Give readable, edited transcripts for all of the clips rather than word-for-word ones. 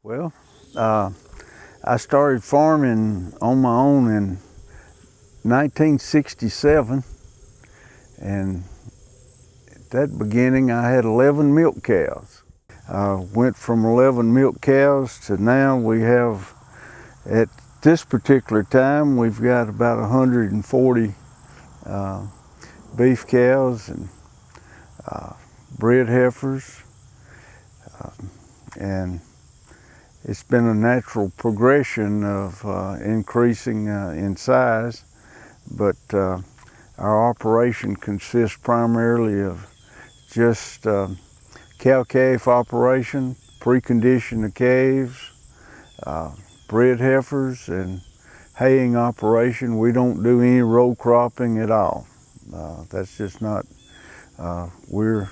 Well, I started farming on my own in 1967, and at that beginning I had 11 milk cows. Went from 11 milk cows to now we have, at this particular time, we've got about 140 beef cows and bred heifers, and it's been a natural progression of increasing in size, but our operation consists primarily of just cow-calf operation, precondition the calves, bred heifers, and haying operation. We don't do any row cropping at all. That's just not, we're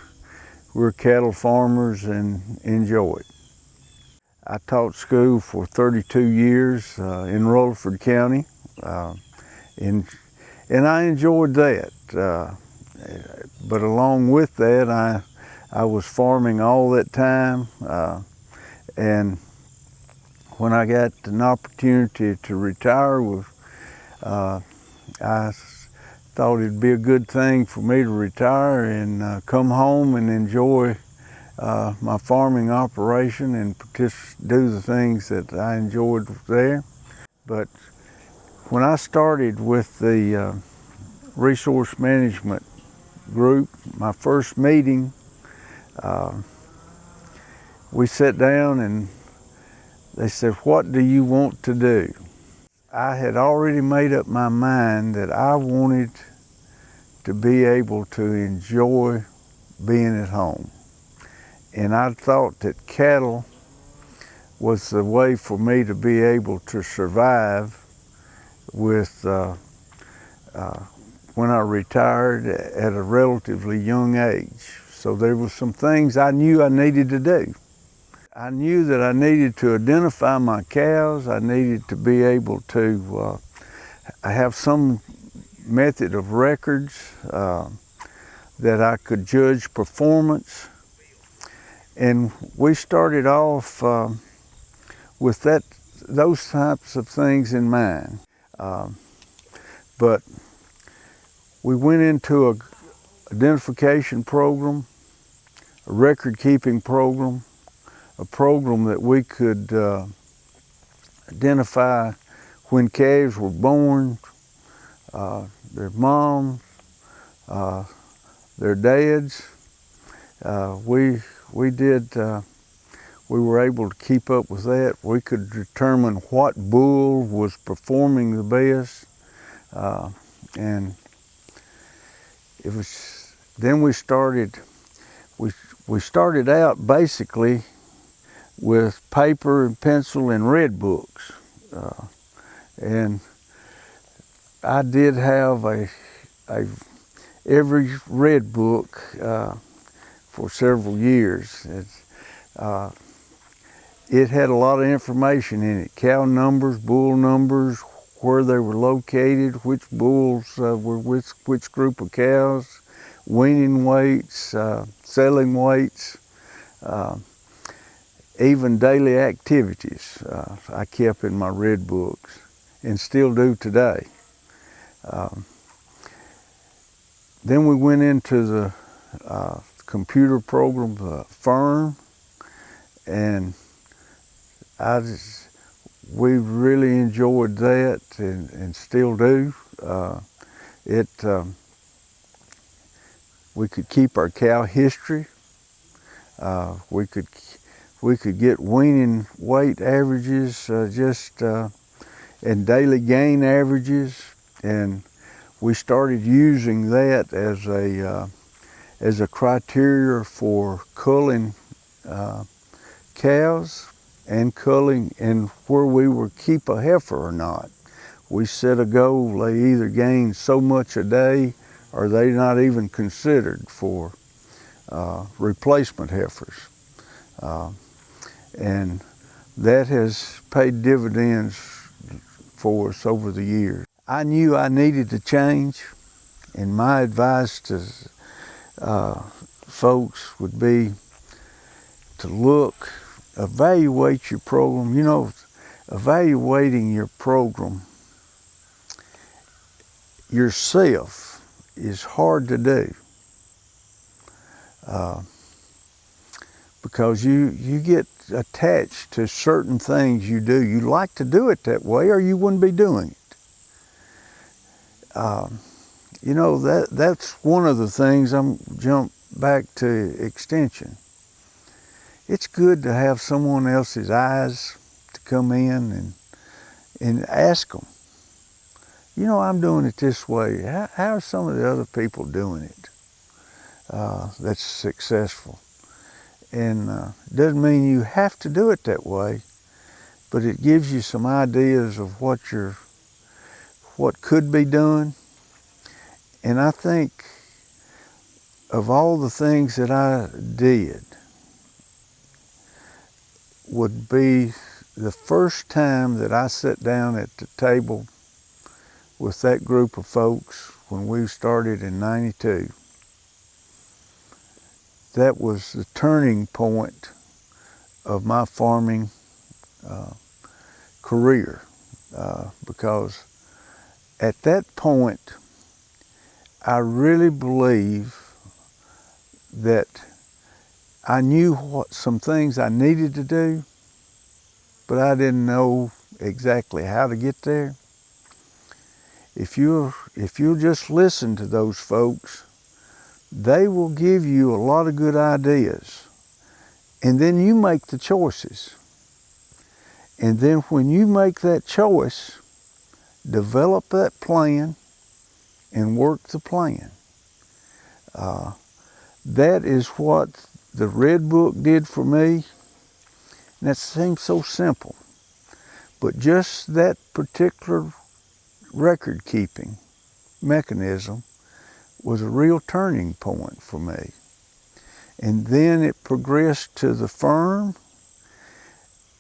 cattle farmers and enjoy it. I taught school for 32 years in Rutherford County, and I enjoyed that. But along with that, I was farming all that time, and when I got an opportunity to retire, I thought it'd be a good thing for me to retire and come home and enjoy my farming operation and do the things that I enjoyed there. But when I started with the resource management group, my first meeting, we sat down and they said, "What do you want to do?" I had already made up my mind that I wanted to be able to enjoy being at home. And I thought that cattle was the way for me to be able to survive with when I retired at a relatively young age. So there were some things I knew I needed to do. I knew that I needed to identify my cows. I needed to be able to have some method of records that I could judge performance. And we started off with those types of things in mind. But we went into an identification program, a record-keeping program, a program that we could identify when calves were born, their moms, their dads. We were able to keep up with that. We could determine what bull was performing the best, and it was. Then we started out basically with paper and pencil and red books, and I did have every red book for several years. It had a lot of information in it: cow numbers, bull numbers, where they were located, which bulls were with which group of cows, weaning weights, selling weights, even daily activities I kept in my red books and still do today. Then we went into the computer program, fIRM, and we really enjoyed that and still do. We could keep our cow history. We could get weaning weight averages and daily gain averages, and we started using that as a criteria for culling cows and culling, and where we would keep a heifer or not. We set a goal: they either gain so much a day or they not even considered for replacement heifers. And that has paid dividends for us over the years. I knew I needed to change, and my advice to folks would be to look evaluate your program. You know, evaluating your program yourself is hard to do because you get attached to certain things you do. You like to do it that way or you wouldn't be doing it. You know, that's one of the things. I'm jump back to extension. It's good to have someone else's eyes to come in and ask them, you know, I'm doing it this way. How are some of the other people doing it that's successful? And doesn't mean you have to do it that way, but it gives you some ideas of what could be done. And I think of all the things that I did would be the first time that I sat down at the table with that group of folks when we started in '92. That was the turning point of my farming career because at that point I really believe that I knew some things I needed to do, but I didn't know exactly how to get there. If you'll just listen to those folks, they will give you a lot of good ideas. And then you make the choices. And then when you make that choice, develop that plan and work the plan. That is what the Red Book did for me. And that seems so simple. But just that particular record keeping mechanism was a real turning point for me. And then it progressed to the fIRM,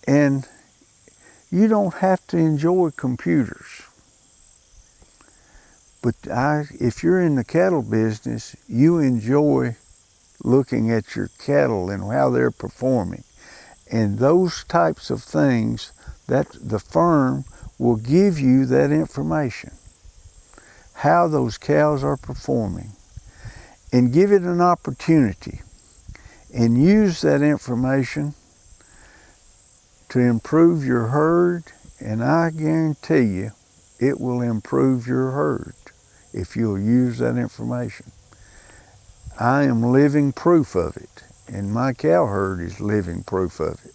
and you don't have to enjoy computers. But if you're in the cattle business, you enjoy looking at your cattle and how they're performing. And those types of things, that the fIRM will give you that information, how those cows are performing, and give it an opportunity and use that information to improve your herd, and I guarantee you it will improve your herd if you'll use that information. I am living proof of it, and my cow herd is living proof of it.